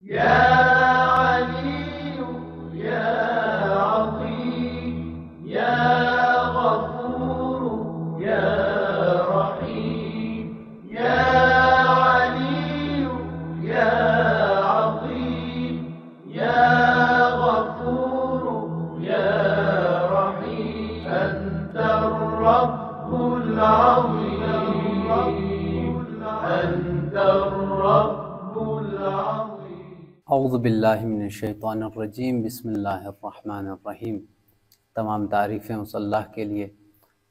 يا علي يا عظيم يا غفور يا رحيم يا علي يا عظيم يا غفور يا رحيم أنت الرب العظيم أنت الرب العظيم. اعوذ باللہ من الشیطان الرجیم، بسم اللہ الرحمن الرحیم۔ تمام تعریفیں اس اللہ کے لیے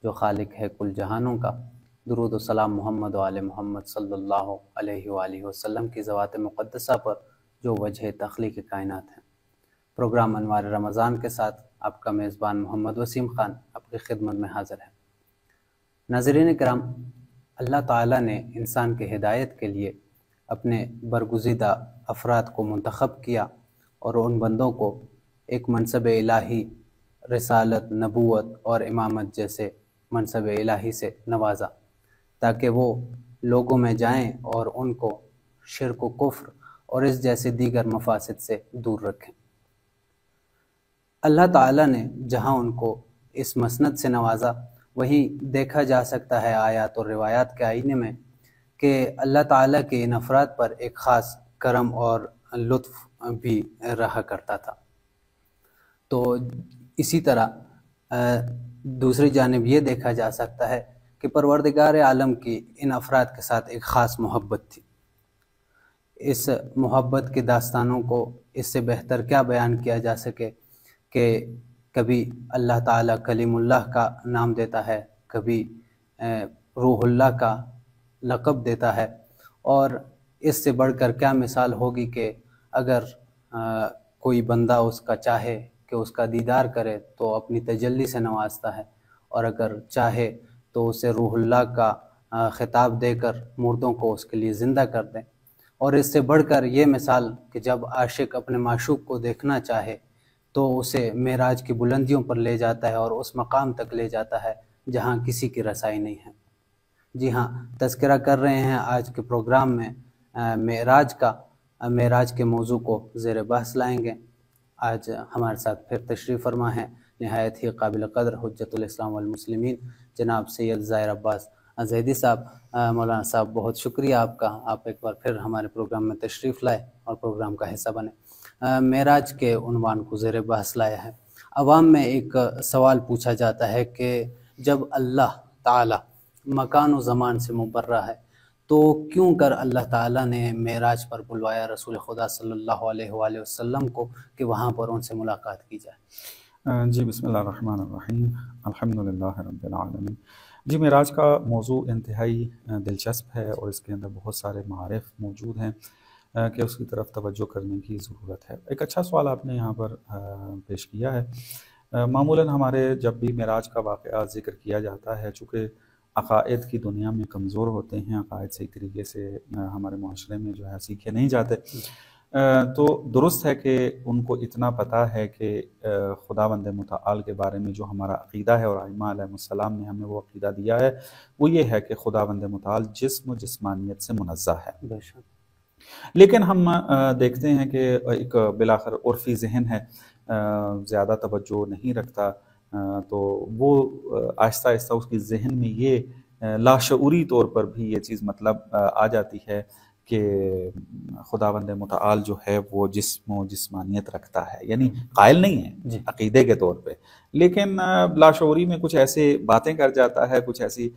جو خالق ہے کل جہانوں کا۔ درود و سلام محمد و آل محمد صلی اللہ علیہ وآلہ وسلم کی ذوات مقدسہ پر جو وجہ تخلیق کائنات ہیں۔ پروگرام انوار رمضان کے ساتھ آپ کا میزبان محمد وسیم خان آپ کی خدمت میں حاضر ہے۔ ناظرین کرام، اللہ تعالیٰ نے انسان کے ہدایت کے لیے اپنے برگزیدہ افراد کو منتخب کیا اور ان بندوں کو ایک منصب الہی، رسالت، نبوت اور امامت جیسے منصب الہی سے نوازا تاکہ وہ لوگوں میں جائیں اور ان کو شرک و کفر اور اس جیسے دیگر مفاسد سے دور رکھیں۔ اللہ تعالیٰ نے جہاں ان کو اس مسند سے نوازا، وہیں دیکھا جا سکتا ہے آیات اور روایات کے آئینے میں کہ اللہ تعالیٰ کے ان افراد پر ایک خاص کرم اور لطف بھی رہا کرتا تھا۔ تو اسی طرح دوسری جانب یہ دیکھا جا سکتا ہے کہ پروردگار عالم کی ان افراد کے ساتھ ایک خاص محبت تھی۔ اس محبت کے داستانوں کو اس سے بہتر کیا بیان کیا جا سکے کہ کبھی اللہ تعالیٰ کلیم اللہ کا نام دیتا ہے، کبھی روح اللہ کا لقب دیتا ہے، اور اس سے بڑھ کر کیا مثال ہوگی کہ اگر کوئی بندہ اس کا چاہے کہ اس کا دیدار کرے تو اپنی تجلی سے نوازتا ہے، اور اگر چاہے تو اسے روح اللہ کا خطاب دے کر مردوں کو اس کے لیے زندہ کر دیں۔ اور اس سے بڑھ کر یہ مثال کہ جب عاشق اپنے معشوق کو دیکھنا چاہے تو اسے معراج کی بلندیوں پر لے جاتا ہے اور اس مقام تک لے جاتا ہے جہاں کسی کی رسائی نہیں ہے۔ جی ہاں، تذکرہ کر رہے ہیں آج کے پروگرام میں معراج کا۔ معراج کے موضوع کو زیر بحث لائیں گے۔ آج ہمارے ساتھ پھر تشریف فرما ہے نہایت ہی قابل قدر حجت الاسلام والمسلمین جناب سید ظاہر عباس زیدی صاحب۔ مولانا صاحب، بہت شکریہ آپ کا، آپ ایک بار پھر ہمارے پروگرام میں تشریف لائے اور پروگرام کا حصہ بنے۔ معراج کے عنوان کو زیر بحث لایا ہے۔ عوام میں ایک سوال پوچھا جاتا ہے کہ جب اللہ تعالی مکان و زمان سے مبرہ ہے تو کیوں کر اللہ تعالیٰ نے معراج پر بلوایا رسول خدا صلی اللہ علیہ وآلہ وسلم کو کہ وہاں پر ان سے ملاقات کی جائے؟ جی، بسم اللہ الرحمن الرحیم، الحمدللہ رب العالمین۔ جی، معراج کا موضوع انتہائی دلچسپ ہے اور اس کے اندر بہت سارے معارف موجود ہیں کہ اس کی طرف توجہ کرنے کی ضرورت ہے۔ ایک اچھا سوال آپ نے یہاں پر پیش کیا ہے۔ معمولاً ہمارے جب بھی معراج کا واقعہ ذکر کیا جاتا ہے، چونکہ عقائد کی دنیا میں کمزور ہوتے ہیں، عقائد صحیح طریقے سے ہمارے معاشرے میں جو ہے سیکھے نہیں جاتے، تو درست ہے کہ ان کو اتنا پتہ ہے کہ خداوند متعال کے بارے میں جو ہمارا عقیدہ ہے اور ائمہ علیہ السلام نے ہمیں وہ عقیدہ دیا ہے، وہ یہ ہے کہ خداوند متعال جسم و جسمانیت سے منزہ ہے۔ لیکن ہم دیکھتے ہیں کہ ایک بلاخر عرفی ذہن ہے، زیادہ توجہ نہیں رکھتا، تو وہ آہستہ آہستہ اس کی ذہن میں یہ لاشعوری طور پر بھی یہ چیز مطلب آ جاتی ہے کہ خداوند متعال جو ہے وہ جسم و جسمانیت رکھتا ہے، یعنی قائل نہیں ہے عقیدے کے طور پہ، لیکن لاشعوری میں کچھ ایسے باتیں کر جاتا ہے، کچھ ایسی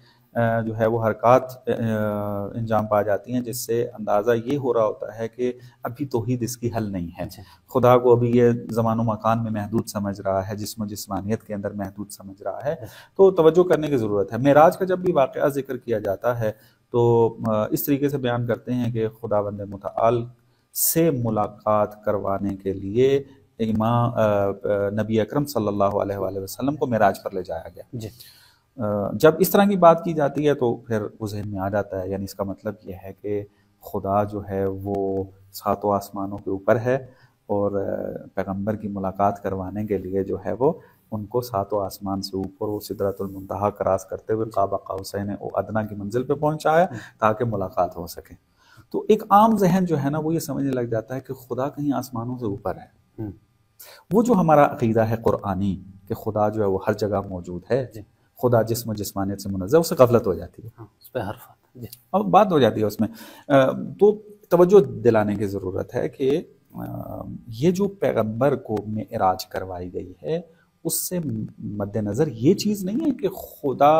جو ہے وہ حرکات انجام پا جاتی ہیں جس سے اندازہ یہ ہو رہا ہوتا ہے کہ ابھی توحید اس کی حل نہیں ہے، خدا کو ابھی یہ زمان و مکان میں محدود سمجھ رہا ہے، جسم و جسمانیت کے اندر محدود سمجھ رہا ہے، تو توجہ کرنے کی ضرورت ہے۔ معراج کا جب بھی واقعہ ذکر کیا جاتا ہے تو اس طریقے سے بیان کرتے ہیں کہ خداوند متعال سے ملاقات کروانے کے لیے امام نبی اکرم صلی اللہ علیہ وآلہ وسلم کو معراج پر لے جایا گیا۔ جب اس طرح کی بات کی جاتی ہے تو پھر وہ ذہن میں آ جاتا ہے، یعنی اس کا مطلب یہ ہے کہ خدا جو ہے وہ ساتوں آسمانوں کے اوپر ہے اور پیغمبر کی ملاقات کروانے کے لیے جو ہے وہ ان کو ساتوں آسمان سے اوپر وہ سدرۃ المنتہا کراس کرتے ہوئے قاب قوسین او ادنیٰ کی منزل پہ پہنچایا تاکہ ملاقات ہو سکے۔ تو ایک عام ذہن جو ہے نا وہ یہ سمجھنے لگ جاتا ہے کہ خدا کہیں آسمانوں سے اوپر ہے. وہ جو ہمارا عقیدہ ہے قرآنی کہ خدا جو ہے وہ ہر جگہ موجود ہے، خدا جسم و جسمانیت سے منزہ، اس سے غفلت ہو جاتی ہے، اس پہ حرف آتا ہے. اب بات ہو جاتی ہے اس میں. تو توجہ دلانے کی ضرورت ہے کہ یہ جو پیغمبر کو معراج کروائی گئی ہے اس سے مد نظر یہ چیز نہیں ہے کہ خدا،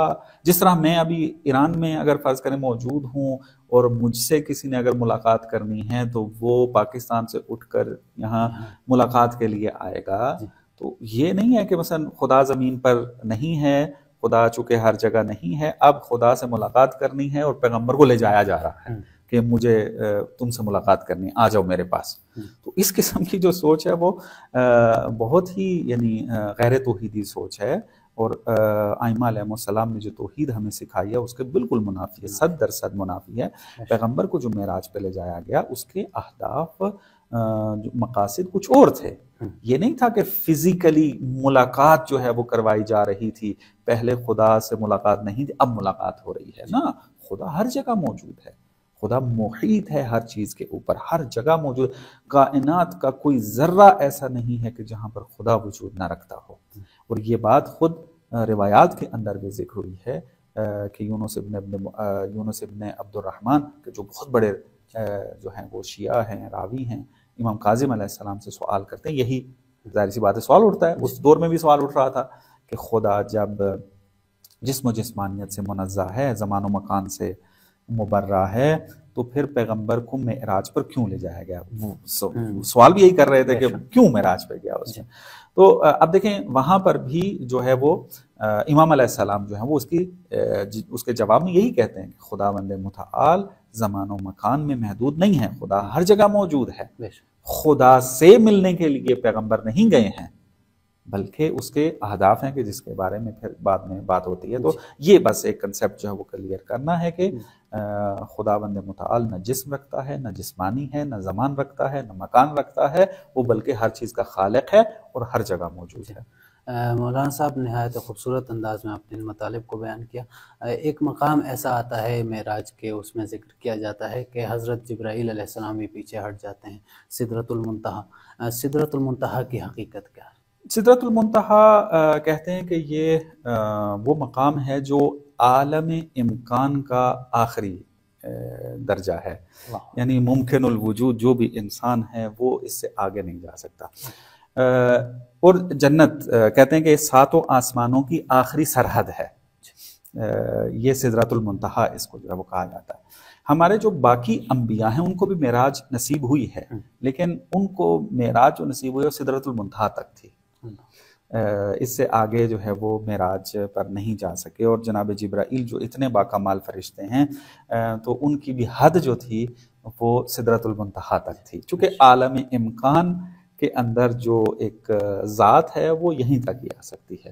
جس طرح میں ابھی ایران میں اگر فرض کریں موجود ہوں اور مجھ سے کسی نے اگر ملاقات کرنی ہے تو وہ پاکستان سے اٹھ کر یہاں ملاقات کے لیے آئے گا. تو یہ نہیں ہے کہ مثلا خدا زمین پر نہیں ہے، خدا چونکہ ہر جگہ نہیں ہے، اب خدا سے ملاقات کرنی ہے اور پیغمبر کو لے جایا جا رہا ہے کہ مجھے تم سے ملاقات کرنی، آ جاؤ میرے پاس. تو اس قسم کی جو سوچ ہے وہ بہت ہی یعنی غیر توحیدی سوچ ہے، اور ائمہ علیہ السلام نے جو توحید ہمیں سکھائی ہے اس کے بالکل منافی ہے، 100% منافی ہے. پیغمبر کو جو معراج پہ لے جایا گیا اس کے اہداف جو مقاصد کچھ اور تھے. یہ نہیں تھا کہ فزیکلی ملاقات جو ہے وہ کروائی جا رہی تھی، پہلے خدا سے ملاقات نہیں تھی اب ملاقات ہو رہی ہے. نا، خدا ہر جگہ موجود ہے، خدا محیط ہے ہر چیز کے اوپر، ہر جگہ موجود. کائنات کا کوئی ذرہ ایسا نہیں ہے کہ جہاں پر خدا وجود نہ رکھتا ہو. اور یہ بات خود روایات کے اندر بھی ذکر ہوئی ہے کہ یونس ابن عبد الرحمن کے جو بہت بڑے جو ہیں وہ شیعہ ہیں، راوی ہیں، امام کاظم علیہ السلام سے سوال کرتے ہیں. یہی ظاہر سی بات ہے سوال اٹھتا ہے، اس دور میں بھی سوال اٹھ رہا تھا کہ خدا جب جسم و جسمانیت سے منزہ ہے، زمان و مکان سے مبرہ ہے، تو پھر پیغمبر کو معراج پر کیوں لے جایا گیا؟ وہ سوال بھی یہی کر رہے تھے کہ کیوں معراج پہ گیا اس میں. تو اب دیکھیں وہاں پر بھی جو ہے وہ امام علیہ السلام جو ہیں وہ اس کے جواب میں یہی کہتے ہیں کہ خداوند متعال زمان و مکان میں محدود نہیں ہے، خدا ہر جگہ موجود ہے. خدا سے ملنے کے لیے پیغمبر نہیں گئے ہیں بلکہ اس کے اہداف ہیں کہ جس کے بارے میں پھر بعد میں بات ہوتی ہے. تو یہ بس ایک کنسیپٹ جو ہے وہ کلیئر کرنا ہے کہ خداوند متعال نہ جسم رکھتا ہے، نہ جسمانی ہے، نہ زمان رکھتا ہے، نہ مکان رکھتا ہے، وہ بلکہ ہر چیز کا خالق ہے اور ہر جگہ موجود ہے. مولانا صاحب نہایت خوبصورت انداز میں آپ نے ان مطالب کو بیان کیا. ایک مقام ایسا آتا ہے معراج کے، اس میں ذکر کیا جاتا ہے کہ حضرت جبرائیل علیہ السلام بھی پیچھے ہٹ جاتے ہیں، سدرۃ المنتہا. سدرۃ المنتہا کی حقیقت کیا ہے؟ سدرۃ المنتہا کہتے ہیں کہ یہ وہ مقام ہے جو عالم امکان کا آخری درجہ ہے، یعنی ممکن الوجود جو بھی انسان ہے وہ اس سے آگے نہیں جا سکتا. اور جنت کہتے ہیں کہ 7 آسمانوں کی آخری سرحد ہے، یہ سدرۃ المنتہا اس کو جو ہے وہ کہا جاتا ہے. ہمارے جو باقی انبیاء ہیں ان کو بھی معراج نصیب ہوئی ہے، لیکن ان کو معراج جو نصیب ہوئی وہ سدرۃ المنتہا تک تھی، اس سے آگے جو ہے وہ معراج پر نہیں جا سکے. اور جناب جبرائیل جو اتنے باکمال فرشتے ہیں تو ان کی بھی حد جو تھی وہ سدرۃ المنتہا تک تھی، چونکہ عالم امکان کے اندر جو ایک ذات ہے وہ یہیں تک ہی آ سکتی ہے.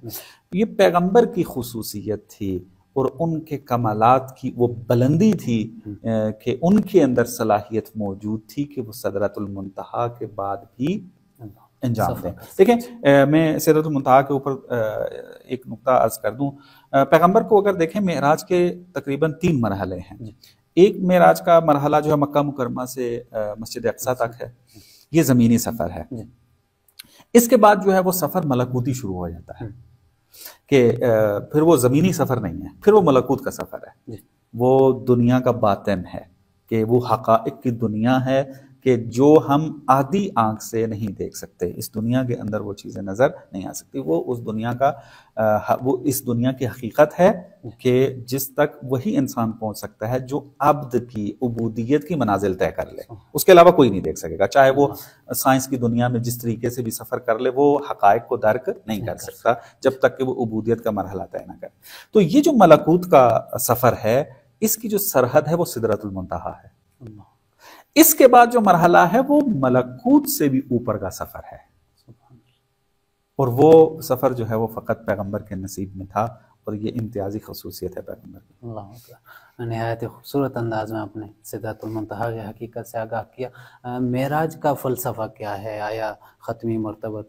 یہ پیغمبر کی خصوصیت تھی اور ان کے کمالات کی وہ بلندی تھی کہ ان کے اندر صلاحیت موجود تھی کہ وہ سدرۃ المنتہا کے بعد بھی انجام دیں. دیکھیں میں سدرۃ المنتہا کے اوپر ایک نقطہ عرض کر دوں. پیغمبر کو اگر دیکھیں معراج کے تقریباً 3 مرحلے ہیں. ایک معراج کا مرحلہ جو ہے مکہ مکرمہ سے مسجد اقصیٰ تک ہے، یہ زمینی سفر ہے. اس کے بعد جو ہے وہ سفر ملکوتی شروع ہو جاتا ہے کہ پھر وہ زمینی سفر نہیں ہے، پھر وہ ملکوت کا سفر ہے. وہ دنیا کا باطن ہے کہ وہ حقائق کی دنیا ہے کہ جو ہم عادی آنکھ سے نہیں دیکھ سکتے. اس دنیا کے اندر وہ چیزیں نظر نہیں آ سکتی. وہ اس دنیا کی حقیقت ہے کہ جس تک وہی انسان پہنچ سکتا ہے جو عبد کی عبودیت کی منازل طے کر لے. اس کے علاوہ کوئی نہیں دیکھ سکے گا، چاہے وہ سائنس کی دنیا میں جس طریقے سے بھی سفر کر لے، وہ حقائق کو درک نہیں کر سکتا جب تک کہ وہ عبودیت کا مرحلہ طے نہ کرے. تو یہ جو ملکوت کا سفر ہے اس کی جو سرحد ہے وہ سدرۃ المنتہا ہے. اس کے بعد جو مرحلہ ہے وہ ملکوت سے بھی اوپر کا سفر ہے، اور وہ سفر جو ہے وہ فقط پیغمبر کے نصیب میں تھا، اور یہ امتیازی خصوصیت ہے پیغمبر کی. اللہ اکبر. نہایت خوبصورت انداز میں آپ نے سدرۃ المنتہا کی حقیقت سے آگاہ کیا. معراج کا فلسفہ کیا ہے؟ آیا ختمی مرتبت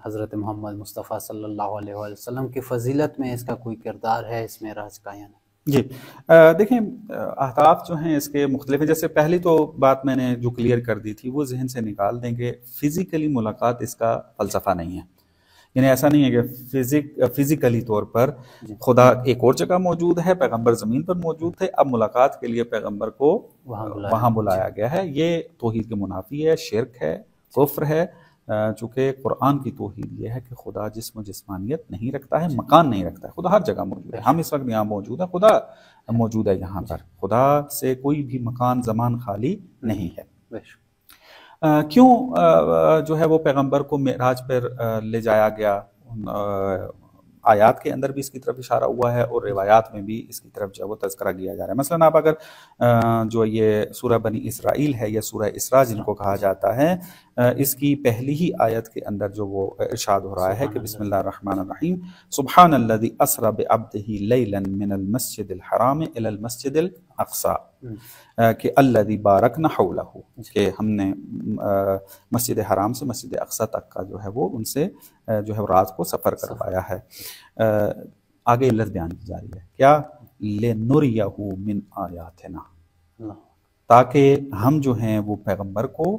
حضرت محمد مصطفیٰ صلی اللہ علیہ وسلم کی فضیلت میں اس کا کوئی کردار ہے اس معراج کا یا نہیں؟ جی دیکھیں اہداف جو ہیں اس کے مختلف ہیں. جیسے پہلی تو بات میں نے جو کلیئر کر دی تھی وہ ذہن سے نکال دیں کہ فزیکلی ملاقات اس کا فلسفہ نہیں ہے. یعنی ایسا نہیں ہے کہ فزیکلی طور پر خدا ایک اور جگہ موجود ہے، پیغمبر زمین پر موجود تھے، اب ملاقات کے لیے پیغمبر کو وہاں بلایا گیا ہے. یہ توحید کے منافی ہے، شرک ہے، کفر ہے. چونکہ قرآن کی توحید یہ ہے کہ خدا جسم و جسمانیت نہیں رکھتا ہے، مکان نہیں رکھتا ہے، خدا ہر جگہ موجود ہے. ہم اس وقت یہاں موجود ہیں، خدا موجود ہے یہاں پر. خدا سے کوئی بھی مکان زمان خالی نہیں ہے. کیوں جو ہے وہ پیغمبر کو معراج پر لے جایا گیا؟ آیات کے اندر بھی اس کی طرف اشارہ ہوا ہے اور روایات میں بھی اس کی طرف جو ہے وہ تذکرہ کیا جا رہا ہے. مثلا آپ اگر جو یہ سورہ بنی اسرائیل ہے یا سورہ اسراء جن کو کہا جاتا ہے، اس کی پہلی ہی آیت کے اندر جو وہ ارشاد ہو رہا ہے کہ بسم اللہ الرحمن الرحیم سبحان الذی اسری بعبدہ لیلا من المسجد الحرام الی المسجد الاقصی، کہ الذی بارکنا حولہ، کہ ہم نے مسجد حرام سے مسجد اقصی تک کا جو ہے وہ ان سے جو ہے رات کو سفر کروایا ہے. آگے علت بیان کی جا رہی ہے کیا؟ لِنُرِيَهُ مِنْ آیاتنا، تاکہ ہم جو ہیں وہ پیغمبر کو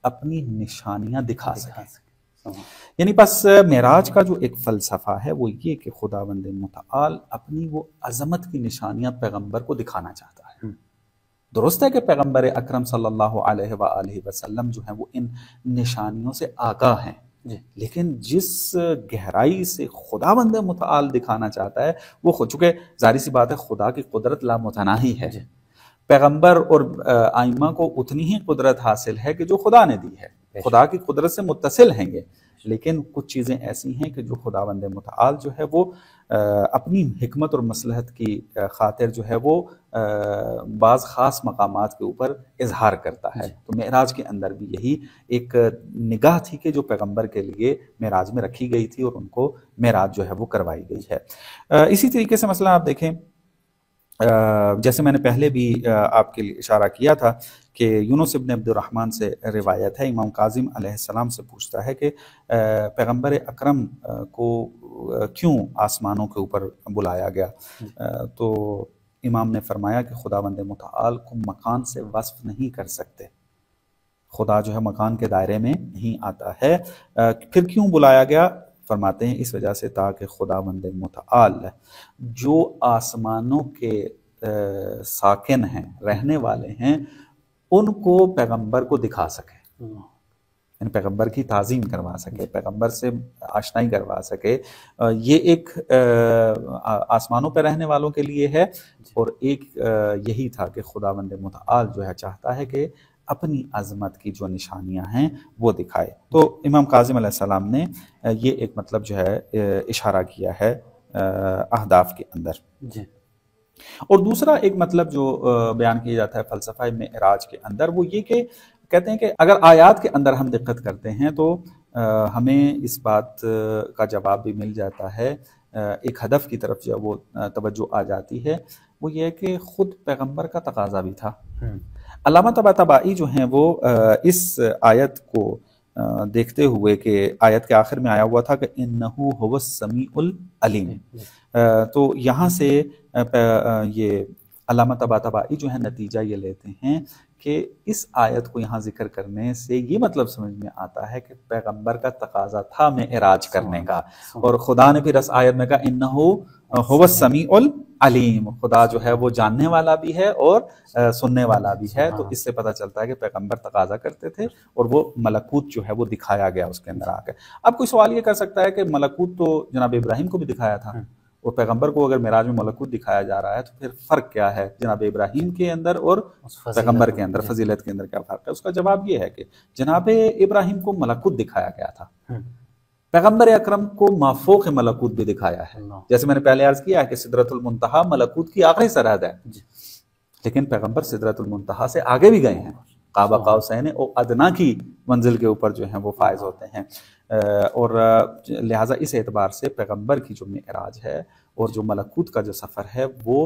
اپنی نشانیاں دکھا سکیں. یعنی بس معراج کا جو ایک فلسفہ ہے وہ یہ کہ خداوند متعال اپنی وہ عظمت کی نشانیاں پیغمبر کو دکھانا چاہتا ہے. درست ہے کہ پیغمبر اکرم صلی اللہ علیہ وآلہ وسلم جو ہیں وہ ان نشانیوں سے آگاہ ہیں، لیکن جس گہرائی سے خداوند متعال دکھانا چاہتا ہے وہ خود، چونکہ ظاہر سی بات ہے خدا کی قدرت لامتناہی ہے، پیغمبر اور ائمہ کو اتنی ہی قدرت حاصل ہے کہ جو خدا نے دی ہے، خدا کی قدرت سے متصل ہیں یہ. لیکن کچھ چیزیں ایسی ہیں کہ جو خداوند متعال جو ہے وہ اپنی حکمت اور مصلحت کی خاطر جو ہے وہ بعض خاص مقامات کے اوپر اظہار کرتا ہے. تو معراج کے اندر بھی یہی ایک نگاہ تھی کہ جو پیغمبر کے لیے معراج میں رکھی گئی تھی اور ان کو معراج جو ہے وہ کروائی گئی ہے. اسی طریقے سے مثلا آپ دیکھیں، جیسے میں نے پہلے بھی آپ کے لیے اشارہ کیا تھا کہ یونس ابن عبد الرحمن سے روایت ہے، امام کاظم علیہ السلام سے پوچھتا ہے کہ پیغمبر اکرم کو کیوں آسمانوں کے اوپر بلایا گیا؟ تو امام نے فرمایا کہ خداوند متعال کو مکان سے وصف نہیں کر سکتے، خدا جو ہے مکان کے دائرے میں نہیں آتا ہے. پھر کیوں بلایا گیا؟ فرماتے ہیں اس وجہ سے تاکہ خداوند متعال جو آسمانوں کے ساکن ہیں، رہنے والے ہیں، ان کو پیغمبر کو دکھا سکے، یعنی پیغمبر کی تعظیم کروا سکے، پیغمبر سے آشنائی کروا سکے. یہ ایک آسمانوں پہ رہنے والوں کے لیے ہے، اور ایک یہی تھا کہ خداوند متعال جو ہے چاہتا ہے کہ اپنی عظمت کی جو نشانیاں ہیں وہ دکھائے. تو امام کاظم علیہ السلام نے یہ ایک مطلب جو ہے اشارہ کیا ہے اہداف کے اندر. اور دوسرا ایک مطلب جو بیان کیا جاتا ہے فلسفہ معراج کے اندر وہ یہ کہ کہتے ہیں کہ اگر آیات کے اندر ہم دقت کرتے ہیں تو ہمیں اس بات کا جواب بھی مل جاتا ہے، ایک ہدف کی طرف جو وہ توجہ آ جاتی ہے، وہ یہ ہے کہ خود پیغمبر کا تقاضا بھی تھا. علامہ طباطبائی جو ہیں وہ اس آیت کو دیکھتے ہوئے کہ آیت کے آخر میں آیا ہوا تھا کہ انہو هو السمیع العلیم، تو یہاں سے یہ علامہ طباطبائی جو ہے نتیجہ یہ لیتے ہیں کہ اس آیت کو یہاں ذکر کرنے سے یہ مطلب سمجھ میں آتا ہے کہ پیغمبر کا تقاضا تھا معراج کرنے کا، اور خدا نے پھر اس آیت میں کہا انہو هو السمیع العلیم، خدا جو ہے وہ جاننے والا بھی ہے اور سننے والا بھی ہے. تو اس سے پتہ چلتا ہے کہ پیغمبر تقاضا کرتے تھے اور وہ ملکوت جو ہے وہ دکھایا گیا اس کے اندر آ کے. اب کوئی سوال یہ کر سکتا ہے کہ ملکوت تو جناب ابراہیم کو بھی دکھایا تھا، اور پیغمبر کو اگر معراج میں ملکوت دکھایا جا رہا ہے تو پھر فرق کیا ہے جناب ابراہیم کے اندر اور پیغمبر کے اندر، فضیلت کے اندر کیا فرق ہے؟ اس کا جواب یہ ہے کہ جناب ابراہیم کو ملکوت دکھایا گیا تھا، پیغمبر اکرم کو مافوق ملکوت بھی دکھایا ہے. جیسے میں نے پہلے عرض کیا ہے کہ سدرۃ المنتہا ملکوت کی آخری سرحد ہے، لیکن پیغمبر سدرۃ المنتہا سے آگے بھی گئے ہیں، قاب قوسین او ادنا کی منزل کے اوپر جو ہیں وہ فائز ہوتے ہیں. اور لہٰذا اس اعتبار سے پیغمبر کی جو معراج ہے اور جو ملکوت کا جو سفر ہے وہ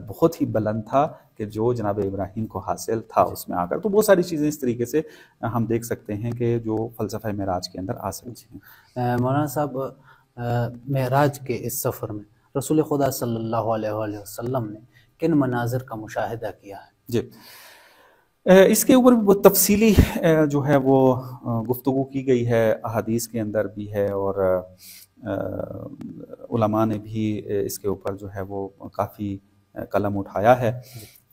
بہت ہی بلند تھا کہ جو جناب ابراہیم کو حاصل تھا اس میں آ کر. تو بہت ساری چیزیں اس طریقے سے ہم دیکھ سکتے ہیں کہ جو فلسفہ معراج کے اندر آ سکتی ہیں. مولانا صاحب، معراج کے اس سفر میں رسول خدا صلی اللہ علیہ وآلہ وسلم نے کن مناظر کا مشاہدہ کیا ہے؟ جی، اس کے اوپر بھی بہت تفصیلی جو ہے وہ گفتگو کی گئی ہے، احادیث کے اندر بھی ہے، اور علماء نے بھی اس کے اوپر جو ہے وہ کافی قلم اٹھایا ہے۔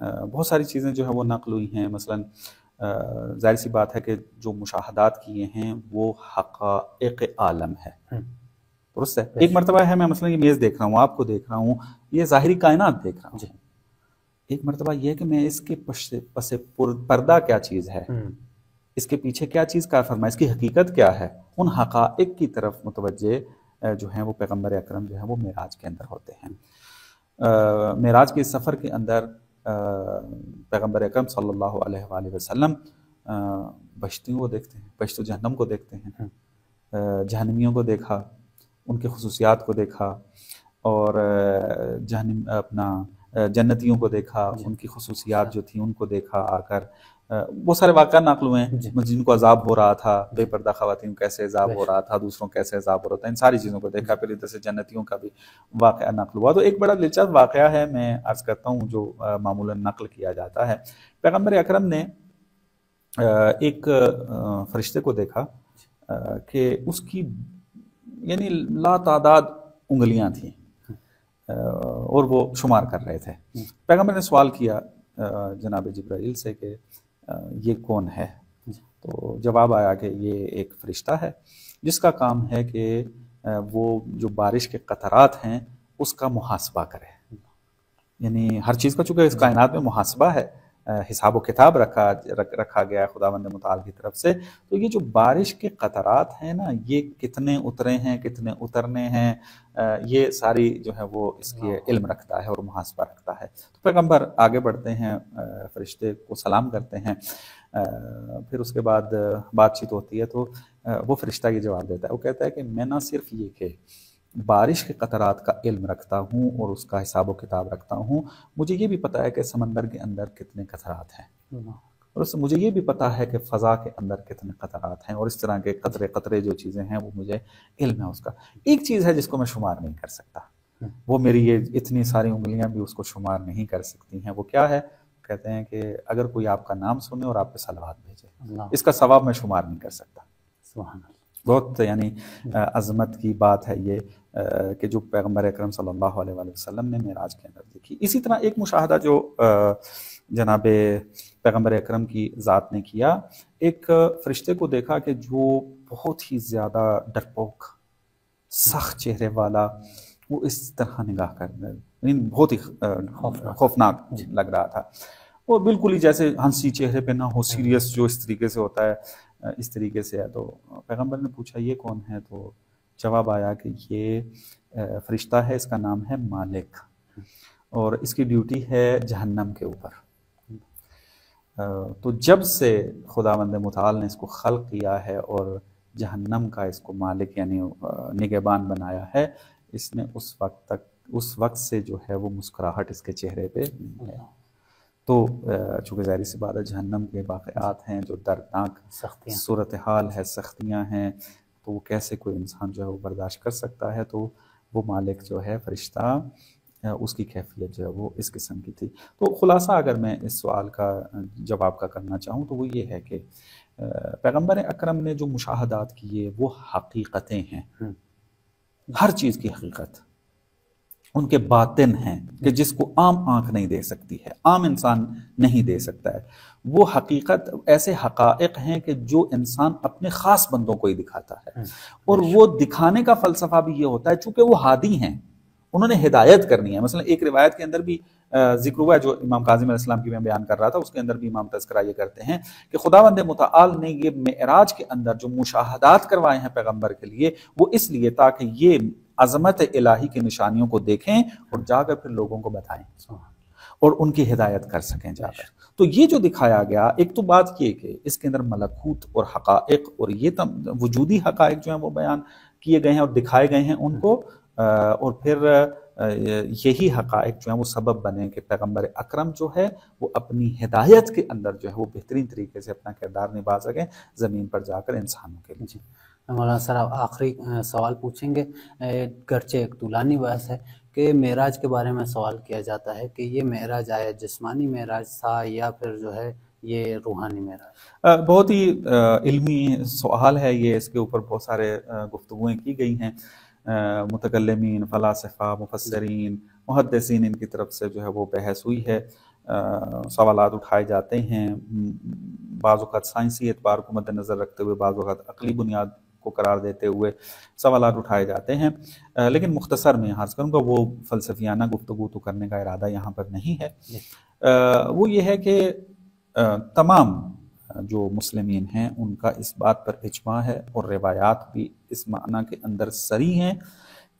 بہت ساری چیزیں جو ہے وہ نقل ہوئی ہیں، مثلاً ظاہر سی بات ہے کہ جو مشاہدات کیے ہیں وہ حقائق عالم ہے، درست ہے۔ ایک مرتبہ ہے میں مثلاً یہ میز دیکھ رہا ہوں، آپ کو دیکھ رہا ہوں، یہ ظاہری کائنات دیکھ رہا ہوں۔ ایک مرتبہ یہ ہے کہ میں اس کے پس پردہ کیا چیز ہے، اس کے پیچھے کیا چیز کار فرما، اس کی حقیقت کیا ہے، ان حقائق کی طرف متوجہ جو ہیں وہ پیغمبر اکرم جو ہے وہ معراج کے اندر ہوتے ہیں۔ معراج کے سفر کے اندر پیغمبر اکرم صلی اللہ علیہ وآلہ وسلم بہشتیوں کو دیکھتے ہیں، بہشت و جہنم کو دیکھتے ہیں، جہنمیوں کو دیکھا، ان کی خصوصیات کو دیکھا، اور جنتیوں کو دیکھا، ان کی خصوصیات جو تھیں ان کو دیکھا آ کر۔ بہت سارے واقعات نقل ہوئے ہیں، جن کو عذاب ہو رہا تھا، بے پردہ خواتین کیسے عذاب ہو رہا تھا، دوسروں کیسے عذاب ہو رہا تھا، ان ساری چیزوں کو دیکھا۔ پھر ادھر سے جنتیوں کا بھی واقعہ نقل ہوا۔ تو ایک بڑا دلچسپ واقعہ ہے، میں عرض کرتا ہوں، جو معمولاً نقل کیا جاتا ہے۔ پیغمبر اکرم نے ایک فرشتے کو دیکھا کہ اس کی یعنی لا تعداد انگلیاں تھیں، اور وہ شمار کر رہے تھے۔ پیغمبر نے سوال کیا جناب جبرائیل سے کہ یہ کون ہے؟ تو جواب آیا کہ یہ ایک فرشتہ ہے جس کا کام ہے کہ وہ جو بارش کے قطرات ہیں اس کا محاسبہ کرے۔ یعنی ہر چیز کا چونکہ اس کائنات میں محاسبہ ہے، حساب و کتاب رکھا گیا ہے خداوند متعال کی طرف سے، تو یہ جو بارش کے قطرات ہیں نا، یہ کتنے اترے ہیں، کتنے اترنے ہیں، یہ ساری جو ہے وہ اس کی علم رکھتا ہے اور محاسبہ رکھتا ہے۔ تو پیغمبر آگے بڑھتے ہیں، فرشتے کو سلام کرتے ہیں، پھر اس کے بعد بات چیت ہوتی ہے، تو وہ فرشتہ یہ جواب دیتا ہے، وہ کہتا ہے کہ میں نہ صرف یہ کہ بارش کے قطرات کا علم رکھتا ہوں اور اس کا حساب و کتاب رکھتا ہوں، مجھے یہ بھی پتا ہے کہ سمندر کے اندر کتنے قطرات ہیں، اور مجھے یہ بھی پتا ہے کہ فضا کے اندر کتنے قطرات ہیں، اور اس طرح کے قطرے قطرے جو چیزیں ہیں وہ مجھے علم ہے اس کا۔ ایک چیز ہے جس کو میں شمار نہیں کر سکتا، وہ میری یہ اتنی ساری انگلیاں بھی اس کو شمار نہیں کر سکتی ہیں۔ وہ کیا ہے؟ کہتے ہیں کہ اگر کوئی آپ کا نام سنے اور آپ پہ صلوات بھیجے، اس کا ثواب میں شمار نہیں کر سکتا۔ سبحان اللہ۔ بہت یعنی عظمت کی بات ہے یہ کہ جو پیغمبر اکرم صلی اللہ علیہ وآلہ وسلم نے معراج کے اندر دیکھی۔ اسی طرح ایک مشاہدہ جو جناب پیغمبر اکرم کی ذات نے کیا، ایک فرشتے کو دیکھا کہ جو بہت ہی زیادہ ڈرپوک، سخت چہرے والا، وہ اس طرح نگاہ کرنے بہت ہی خوفناک لگ رہا تھا، وہ بالکل ہی جیسے ہنسی چہرے پہ نہ ہو، سیریس جو اس طریقے سے ہوتا ہے اس طریقے سے ہے۔ تو پیغمبر نے پوچھا یہ کون ہے؟ تو جواب آیا کہ یہ فرشتہ ہے، اس کا نام ہے مالک، اور اس کی ڈیوٹی ہے جہنم کے اوپر۔ تو جب سے خداوند متعال نے اس کو خلق کیا ہے اور جہنم کا اس کو مالک یعنی نگہبان بنایا ہے، اس نے اس وقت سے جو ہے وہ مسکراہٹ اس کے چہرے پہ نہیں ہے۔ تو چونکہ ظاہری سی بات ہے جہنم کے واقعات ہیں جو دردناک صورتحال ہے، سختیاں ہیں، تو وہ کیسے کوئی انسان جو ہے وہ برداشت کر سکتا ہے؟ تو وہ مالک جو ہے فرشتہ، اس کی کیفیت جو ہے وہ اس قسم کی تھی۔ تو خلاصہ اگر میں اس سوال کا جواب کا کرنا چاہوں تو وہ یہ ہے کہ پیغمبر اکرم نے جو مشاہدات کیے وہ حقیقتیں ہیں، ہر چیز کی حقیقت ان کے باطن ہیں کہ جس کو عام آنکھ نہیں دے سکتی ہے، عام انسان نہیں دے سکتا ہے۔ وہ حقیقت ایسے حقائق ہیں کہ جو انسان اپنے خاص بندوں کو ہی دکھاتا ہے، اور وہ دکھانے کا فلسفہ بھی یہ ہوتا ہے چونکہ وہ ہادی ہیں، انہوں نے ہدایت کرنی ہے۔ مثلا ایک روایت کے اندر بھی ذکر ہوا ہے جو امام کاظم علیہ السلام کی میں بیان کر رہا تھا، اس کے اندر بھی امام تذکرہ یہ کرتے ہیں کہ خداوند متعال نے یہ معراج کے اندر جو مشاہدات کروائے ہیں پیغمبر کے لیے، وہ اس لیے تاکہ یہ عظمت الہی کی نشانیوں کو دیکھیں اور جا کر پھر لوگوں کو بتائیں اور ان کی ہدایت کر سکیں جا کر۔ تو یہ جو دکھایا گیا، ایک تو بات یہ کہ اس کے اندر ملکوت اور حقائق اور یہ وجودی حقائق جو ہیں وہ بیان کیے گئے ہیں اور دکھائے گئے ہیں ان کو، اور پھر یہی حقائق جو ہیں وہ سبب بنے کہ پیغمبر اکرم جو ہے وہ اپنی ہدایت کے اندر جو ہے وہ بہترین طریقے سے اپنا کردار نبھا سکیں زمین پر جا کر انسانوں کے لیے۔ مولانا صاحب آخری سوال پوچھیں گے، گرچہ ایک طولانی بحث ہے، کہ معراج کے بارے میں سوال کیا جاتا ہے کہ یہ معراج آیا جسمانی معراج تھا یا پھر جو ہے یہ روحانی معراج؟ بہت ہی علمی سوال ہے یہ، اس کے اوپر بہت سارے گفتگویں کی گئی ہیں، متکلمین، فلاسفہ، مفسرین، محدثین، ان کی طرف سے جو ہے وہ بحث ہوئی ہے، سوالات اٹھائے جاتے ہیں، بعض اوقات سائنسی اعتبار کو مد نظر رکھتے ہوئے، بعض اوقات عقلی بنیاد کو قرار دیتے ہوئے سوالات اٹھائے جاتے ہیں، لیکن مختصر میں عرض کروں گا، وہ فلسفیانہ گفتگو تو کرنے کا ارادہ یہاں پر نہیں ہے۔ وہ یہ ہے کہ تمام جو مسلمین ہیں ان کا اس بات پر اجماع ہے، اور روایات بھی اس معنی کے اندر صریح ہیں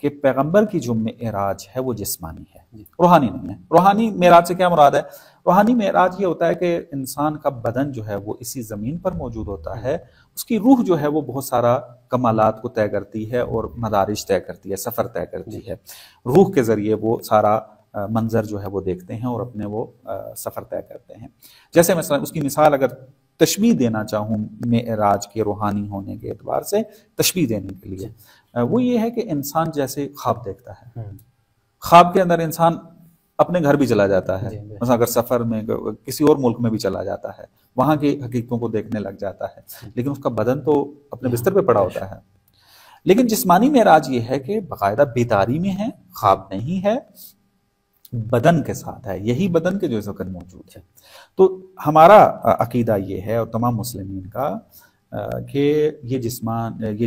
کہ پیغمبر کی جو معراج ہے وہ جسمانی ہے، روحانی نہیں ہے۔ روحانی معراج سے کیا مراد ہے؟ روحانی معراج یہ ہوتا ہے کہ انسان کا بدن جو ہے وہ اسی زمین پر موجود ہوتا ہے، اس کی روح جو ہے وہ بہت سارا کمالات کو طے کرتی ہے اور مدارج طے کرتی ہے، سفر طے کرتی ہے، روح کے ذریعے وہ سارا منظر جو ہے وہ دیکھتے ہیں اور اپنے وہ سفر طے کرتے ہیں۔ جیسے مثلا اس کی مثال اگر تشبیہ دینا چاہوں معراج کے روحانی ہونے کے اعتبار سے تشبیہ دینے کے لیے، وہ یہ ہے کہ انسان جیسے خواب دیکھتا ہے، خواب کے اندر انسان اپنے گھر بھی چلا جاتا ہے، مثلا اگر سفر میں کسی اور ملک میں بھی چلا جاتا ہے، وہاں کی حقیقتوں کو دیکھنے لگ جاتا ہے، لیکن اس کا بدن تو اپنے بستر پہ پڑا ہوتا ہے۔ لیکن جسمانی معراج یہ ہے کہ باقاعدہ بیداری میں ہے، خواب نہیں ہے، بدن کے ساتھ ہے، یہی بدن کے جو اس وقت موجود ہے۔ تو ہمارا عقیدہ یہ ہے اور تمام مسلمین کا کہ یہ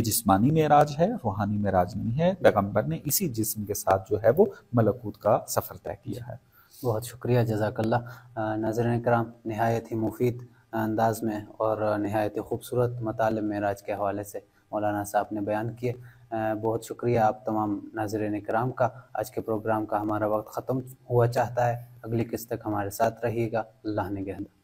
جسمانی معراج ہے، روحانی معراج نہیں ہے۔ پیغمبر نے اسی جسم کے ساتھ جو ہے وہ ملکوت کا سفر طے کیا ہے۔ بہت شکریہ، جزاک اللہ۔ ناظرین کرام، نہایت ہی مفید انداز میں اور نہایت ہی خوبصورت مطالب معراج کے حوالے سے مولانا صاحب نے بیان کیے۔ بہت شکریہ آپ تمام ناظرین کرام کا۔ آج کے پروگرام کا ہمارا وقت ختم ہوا چاہتا ہے، اگلی قسط تک ہمارے ساتھ رہیے گا۔ اللہ نگہدار۔